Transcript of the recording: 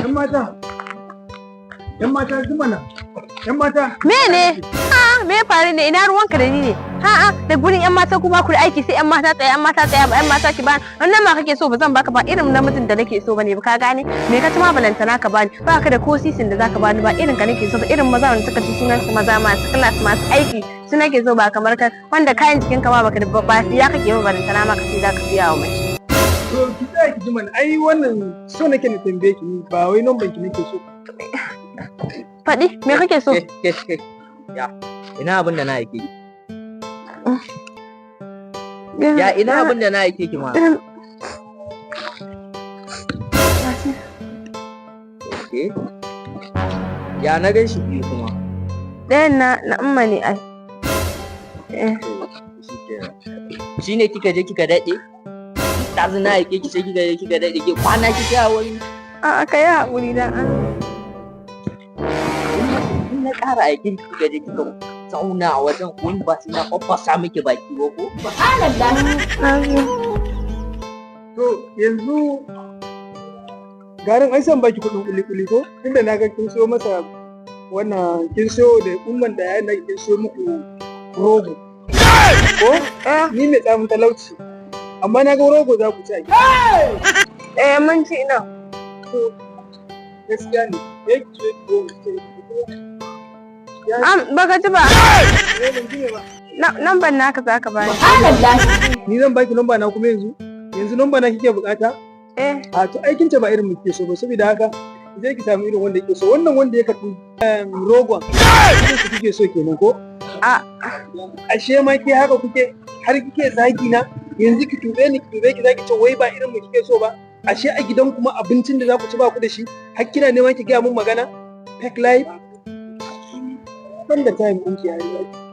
'Yan mata. 'Yan mata zuma na. 'Yan mata. Me ne? Me faru ne? Ina ruwanka da ni ne? Da gurin 'yan mata kuma ku da aiki sai 'yan mata tsaya, 'yan mata tsaya, 'yan mata ki bani. Wannan ma kake so ba zan baka ba irin namijin da nake so bane ba ka gane? Me ka ci ma balantana ka bani? Ba ka da ko sisin da zaka bani ba irin ka nake so ba irin maza wanda suka ci sunan su maza masu class masu aiki su nake so ba kamar ka wanda kayan jikin ka ma baka da ba ya kake ba balantana ma kace zaka siya wa mace. To ki tsaya ki ji mana ai wannan so nake na tambaye ki ba wai number ki nake so. Faɗi me kake so? Ya ina abin da na aike ki. Ya ina abin da na aike ki ma. Ya na gan shi biyu kuma. Ɗayan na umma ne ai. Shi ne kika je kika daɗe? Ɗazu na aike ki sai kika je kika daɗe ki kwana kika a wani. A'a ka yi haƙuri dan Allah. In na ƙara aikin kika je kika zauna a wajen kun ba sai na fafasa miki baki ba ko? To yanzu garin ai san baki kuɗin kuli-kuli ko? Tunda na ga kin so masa wannan kin so da umman da yayin da kin so muku rogo. Ko? Ni mai tsamin talauci. Amma na ga rogo za ku ci a gida. Mun ci ina. Gaskiya ne. Yake ce rogo ce. Baka ji ba. Lambar naka za ka bani. Ni zan baki lamba na kuma yanzu? Yanzu lamba na kike bukata? A to aikin ta ba irin muke so ba saboda haka zai ki samu irin wanda yake so. Wannan wanda ya karɓi rogon. Irin su kike so kenan ko? Ashe ma ke haka kuke har kike zagi na yanzu ki tube ni ki tube ki zaki ce wai ba irin mu kike so ba. Ashe a gidan kuma abincin da za ku ci ba ku da shi har kina neman ki gaya mun magana? Fake life. Ban da time ɗin ki yayi.